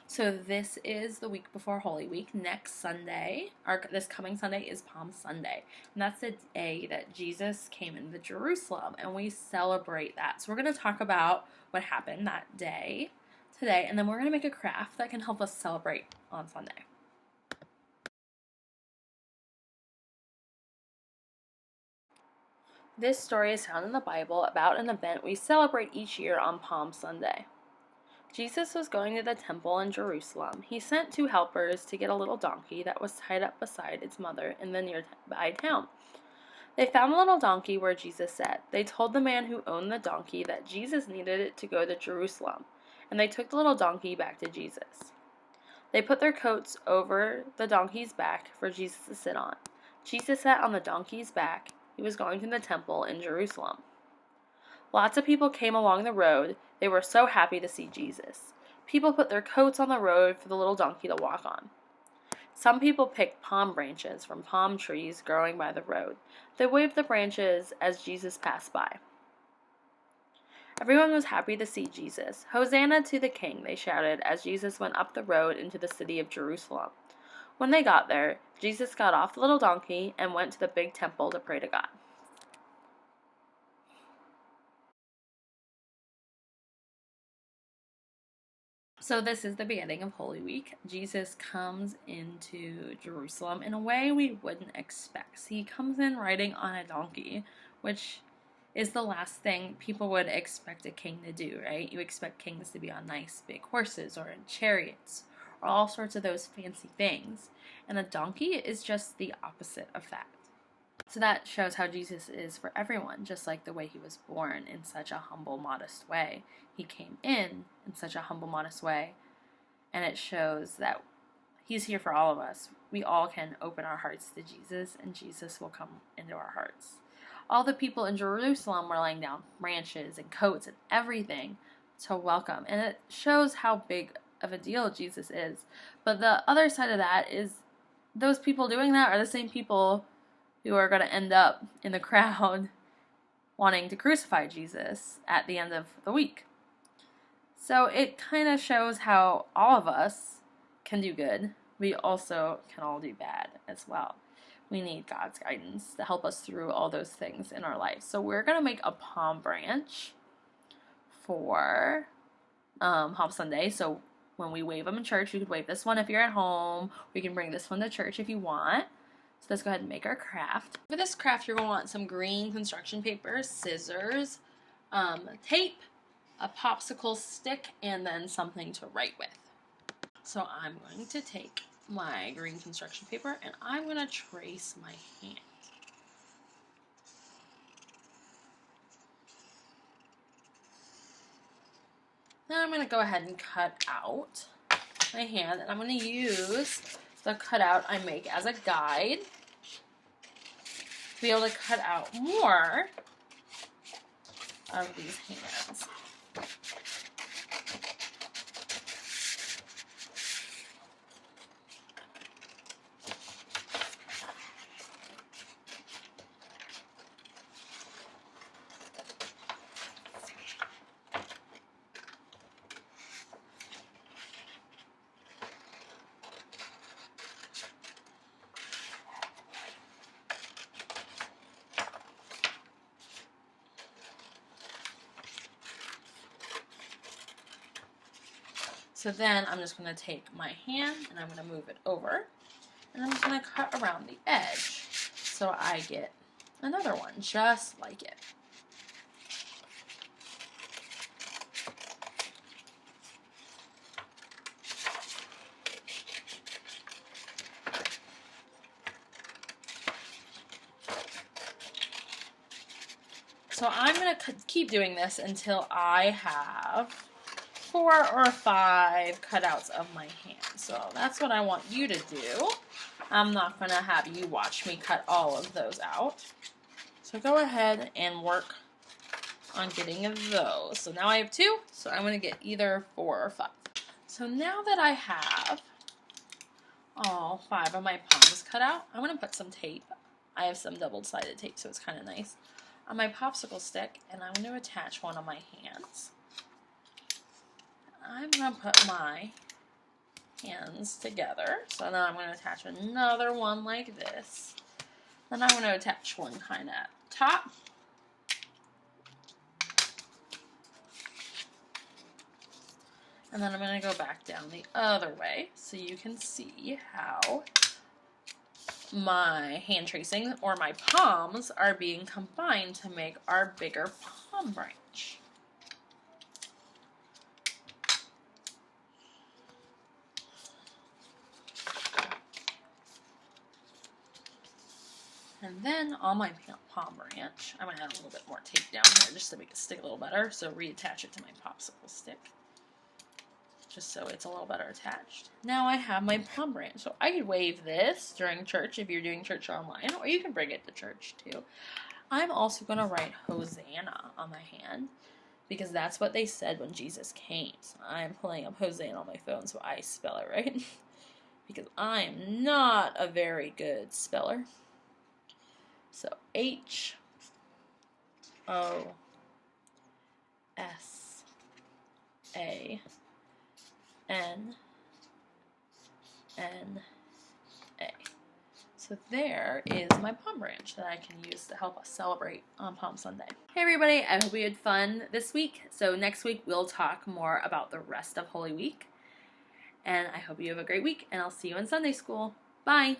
So this is the week before Holy Week. Next Sunday, or this coming Sunday, is Palm Sunday. And that's the day that Jesus came into Jerusalem, and we celebrate that. So we're going to talk about what happened that day today, and then we're going to make a craft that can help us celebrate on Sunday. This story is found in the Bible about an event we celebrate each year on Palm Sunday. Jesus was going to the temple in Jerusalem. He sent 2 helpers to get a little donkey that was tied up beside its mother in the nearby town. They found the little donkey where Jesus sat. They told the man who owned the donkey that Jesus needed it to go to Jerusalem, and they took the little donkey back to Jesus. They put their coats over the donkey's back for Jesus to sit on. Jesus sat on the donkey's back. He was going to the temple in Jerusalem. Lots of people came along the road. They were so happy to see Jesus. People put their coats on the road for the little donkey to walk on. Some people picked palm branches from palm trees growing by the road. They waved the branches as Jesus passed by. Everyone was happy to see Jesus. "Hosanna to the King," they shouted as Jesus went up the road into the city of Jerusalem. When they got there, Jesus got off the little donkey and went to the big temple to pray to God. So this is the beginning of Holy Week. Jesus comes into Jerusalem in a way we wouldn't expect. He comes in riding on a donkey, which is the last thing people would expect a king to do, right? You expect kings to be on nice big horses or in chariots or all sorts of those fancy things. And a donkey is just the opposite of that. So that shows how Jesus is for everyone, just like the way he was born in such a humble, modest way. He came in such a humble, modest way, and it shows that he's here for all of us. We all can open our hearts to Jesus, and Jesus will come into our hearts. All the people in Jerusalem were laying down branches and coats and everything to welcome, and it shows how big of a deal Jesus is. But the other side of that is those people doing that are the same people who are going to end up in the crowd wanting to crucify Jesus at the end of the week. So it kind of shows how all of us can do good. We also can all do bad as well. We need God's guidance to help us through all those things in our life. So we're going to make a palm branch for Palm Sunday. So when we wave them in church, you could wave this one if you're at home. We can bring this one to church if you want. So let's go ahead and make our craft. For this craft, you're going to want some green construction paper, scissors, tape, a popsicle stick, and then something to write with. So I'm going to take my green construction paper and I'm going to trace my hand. Then I'm going to go ahead and cut out my hand, and I'm going to use the cutout I make as a guide to be able to cut out more of these hands. So then I'm just going to take my hand and I'm going to move it over, and I'm just going to cut around the edge so I get another one just like it. So I'm going to keep doing this until I have 4 or 5 cutouts of my hand. So that's what I want you to do. I'm not going to have you watch me cut all of those out. So go ahead and work on getting those. So now I have 2, so I'm going to get either 4 or 5. So now that I have all 5 of my palms cut out, I'm going to put some tape. I have some double-sided tape, so it's kind of nice, on my popsicle stick, and I'm going to attach one of my hands. I'm going to put my hands together. So then I'm going to attach another one like this. Then I'm going to attach one kind of at the top. And then I'm going to go back down the other way so you can see how my hand tracing, or my palms, are being combined to make our bigger palm branch. And then on my palm branch, I'm going to add a little bit more tape down here just to make it stick a little better. So reattach it to my popsicle stick, just so it's a little better attached. Now I have my palm branch. So I could wave this during church if you're doing church online, or you can bring it to church too. I'm also going to write Hosanna on my hand, because that's what they said when Jesus came. So I'm pulling up Hosanna on my phone so I spell it right, because I'm not a very good speller. So Hosanna. So there is my palm branch that I can use to help us celebrate on Palm Sunday. Hey everybody, I hope you had fun this week. So next week we'll talk more about the rest of Holy Week. And I hope you have a great week, and I'll see you in Sunday school. Bye!